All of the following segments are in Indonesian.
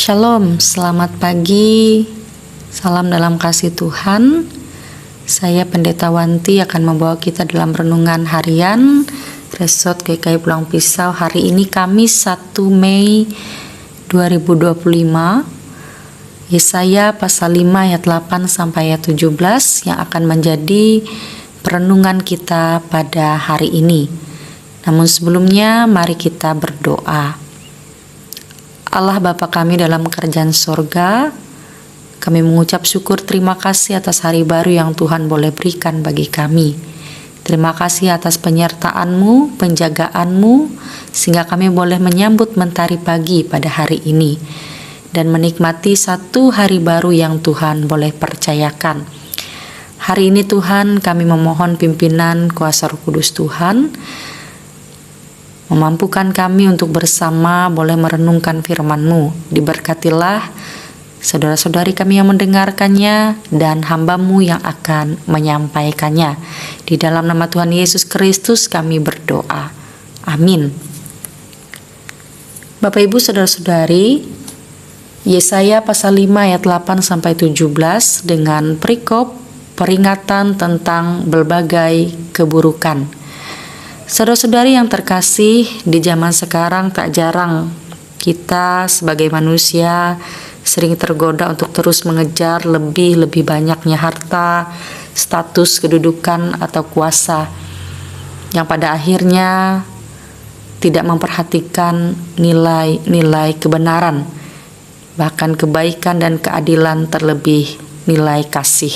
Shalom, selamat pagi. Salam dalam kasih Tuhan. Saya Pendeta Wanti akan membawa kita dalam renungan harian Resort GKI Pulang Pisau hari ini Kamis 1 Mei 2025. Yesaya pasal 5 ayat 8 sampai ayat 17 yang akan menjadi perenungan kita pada hari ini. Namun sebelumnya mari kita berdoa. Allah Bapa kami dalam kerajaan sorga, kami mengucap syukur terima kasih atas hari baru yang Tuhan boleh berikan bagi kami. Terima kasih atas penyertaan-Mu, penjagaan-Mu, sehingga kami boleh menyambut mentari pagi pada hari ini dan menikmati satu hari baru yang Tuhan boleh percayakan. Hari ini Tuhan kami memohon pimpinan kuasa Roh Kudus Tuhan, memampukan kami untuk bersama boleh merenungkan firman-Mu. Diberkatilah saudara-saudari kami yang mendengarkannya dan hamba-Mu yang akan menyampaikannya. Di dalam nama Tuhan Yesus Kristus kami berdoa. Amin. Bapak Ibu saudara-saudari, Yesaya pasal 5 ayat 8 sampai 17 dengan perikop peringatan tentang berbagai keburukan. Saudara-saudari yang terkasih, di zaman sekarang tak jarang kita sebagai manusia sering tergoda untuk terus mengejar lebih banyaknya harta, status, kedudukan, atau kuasa yang pada akhirnya tidak memperhatikan nilai-nilai kebenaran, bahkan kebaikan dan keadilan, terlebih nilai kasih.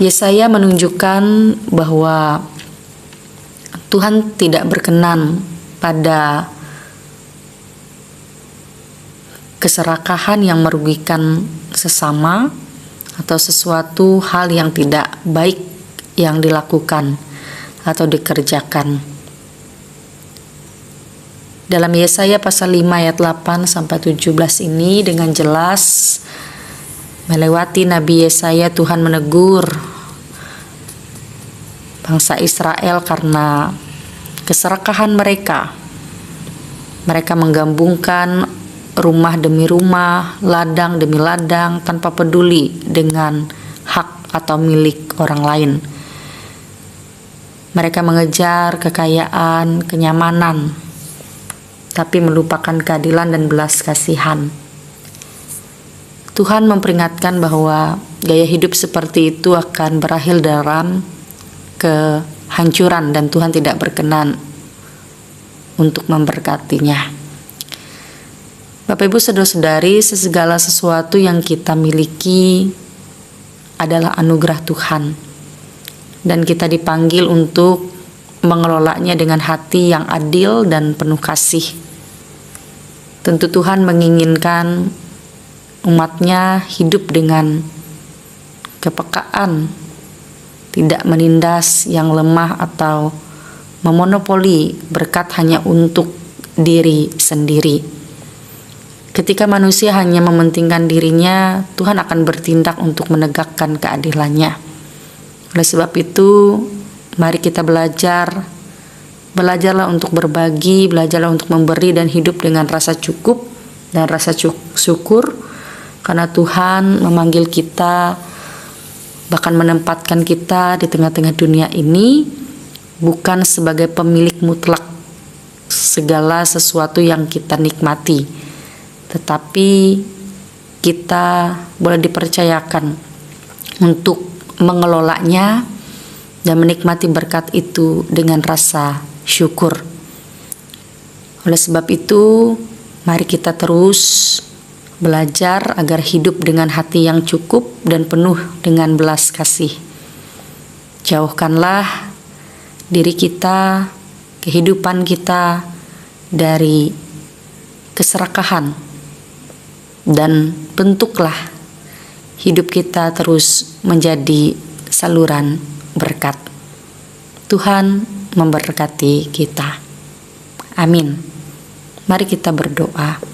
Yesaya menunjukkan bahwa Tuhan tidak berkenan pada keserakahan yang merugikan sesama atau sesuatu hal yang tidak baik yang dilakukan atau dikerjakan. Dalam Yesaya pasal 5 ayat 8 sampai 17 ini dengan jelas melewati Nabi Yesaya, Tuhan menegur bangsa Israel karena keserakahan mereka. Mereka menggabungkan rumah demi rumah, ladang demi ladang, tanpa peduli dengan hak atau milik orang lain. Mereka mengejar kekayaan, kenyamanan, tapi melupakan keadilan dan belas kasihan. Tuhan memperingatkan bahwa gaya hidup seperti itu akan berakhir dalam kehancuran dan Tuhan tidak berkenan untuk memberkatinya. Bapak Ibu saudara-saudari, segala sesuatu yang kita miliki adalah anugerah Tuhan dan kita dipanggil untuk mengelolanya dengan hati yang adil dan penuh kasih. Tentu Tuhan menginginkan umatnya hidup dengan kepekaan, tidak menindas yang lemah atau memonopoli berkat hanya untuk diri sendiri. Ketika manusia hanya mementingkan dirinya, Tuhan akan bertindak untuk menegakkan keadilannya. Oleh sebab itu, mari kita belajarlah untuk berbagi, belajarlah untuk memberi dan hidup dengan rasa cukup dan rasa syukur, karena Tuhan memanggil kita, bahkan menempatkan kita di tengah-tengah dunia ini bukan sebagai pemilik mutlak segala sesuatu yang kita nikmati, tetapi kita boleh dipercayakan untuk mengelolanya dan menikmati berkat itu dengan rasa syukur. Oleh sebab itu, mari kita terus belajar agar hidup dengan hati yang cukup dan penuh dengan belas kasih. Jauhkanlah diri kita, kehidupan kita dari keserakahan dan bentuklah hidup kita terus menjadi saluran berkat. Tuhan memberkati kita. Amin. Mari kita berdoa.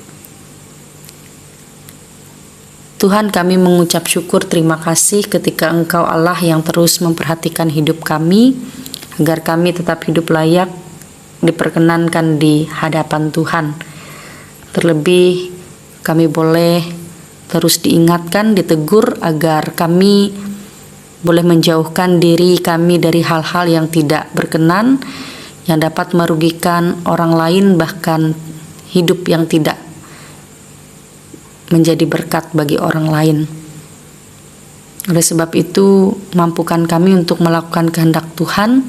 Tuhan, kami mengucap syukur terima kasih ketika Engkau Allah yang terus memperhatikan hidup kami agar kami tetap hidup layak diperkenankan di hadapan Tuhan. Terlebih kami boleh terus diingatkan, ditegur agar kami boleh menjauhkan diri kami dari hal-hal yang tidak berkenan, yang dapat merugikan orang lain, bahkan hidup yang tidak menjadi berkat bagi orang lain. Oleh sebab itu, mampukan kami untuk melakukan kehendak Tuhan,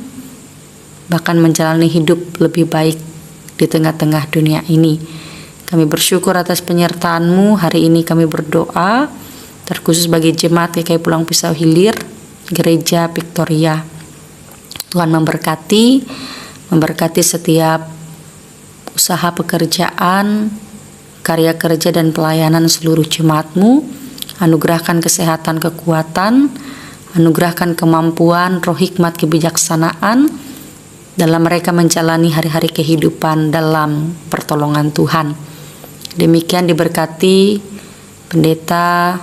bahkan menjalani hidup lebih baik di tengah-tengah dunia ini. Kami bersyukur atas penyertaan-Mu. Hari ini kami berdoa, terkhusus bagi jemaat GKI Pulang Pisau Hilir, Gereja Victoria. Tuhan memberkati setiap usaha pekerjaan, karya kerja dan pelayanan seluruh jemaat-Mu. Anugerahkan kesehatan, kekuatan, anugerahkan kemampuan, roh hikmat, kebijaksanaan dalam mereka menjalani hari-hari kehidupan dalam pertolongan Tuhan. Demikian diberkati pendeta,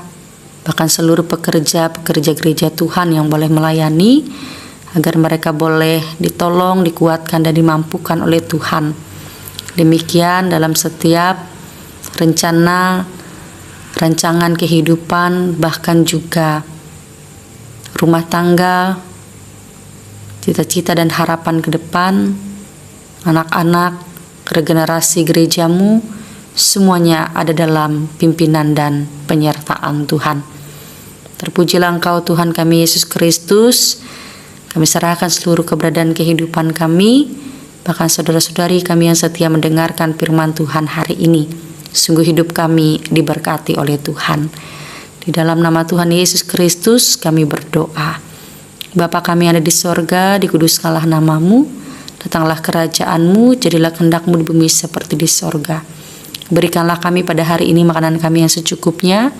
bahkan seluruh pekerja gereja Tuhan yang boleh melayani, agar mereka boleh ditolong, dikuatkan, dan dimampukan oleh Tuhan. Demikian dalam setiap rancangan kehidupan, bahkan juga rumah tangga, cita-cita dan harapan ke depan, anak-anak, regenerasi gereja-Mu, semuanya ada dalam pimpinan dan penyertaan Tuhan. Terpujilah Engkau Tuhan kami Yesus Kristus. Kami serahkan seluruh keberadaan kehidupan kami, bahkan saudara-saudari kami yang setia mendengarkan firman Tuhan hari ini. Sungguh hidup kami diberkati oleh Tuhan. Di dalam nama Tuhan Yesus Kristus kami berdoa. Bapa kami yang ada di sorga, dikuduskanlah nama-Mu, datanglah kerajaan-Mu, jadilah kehendak-Mu di bumi seperti di sorga. Berikanlah kami pada hari ini makanan kami yang secukupnya,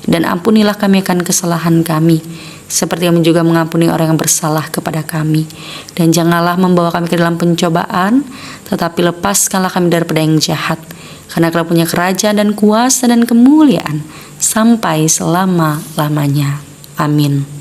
dan ampunilah kami akan kesalahan kami, seperti kami juga mengampuni orang yang bersalah kepada kami. Dan janganlah membawa kami ke dalam pencobaan, tetapi lepaskanlah kami daripada yang jahat. Karena Kau punya kerajaan dan kuasa dan kemuliaan sampai selama-lamanya. Amin.